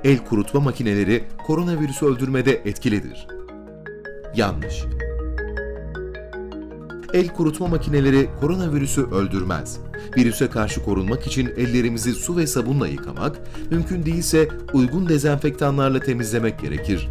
El kurutma makineleri koronavirüsü öldürmede etkilidir. Yanlış. El kurutma makineleri koronavirüsü öldürmez. Virüse karşı korunmak için ellerimizi su ve sabunla yıkamak, mümkün değilse uygun dezenfektanlarla temizlemek gerekir.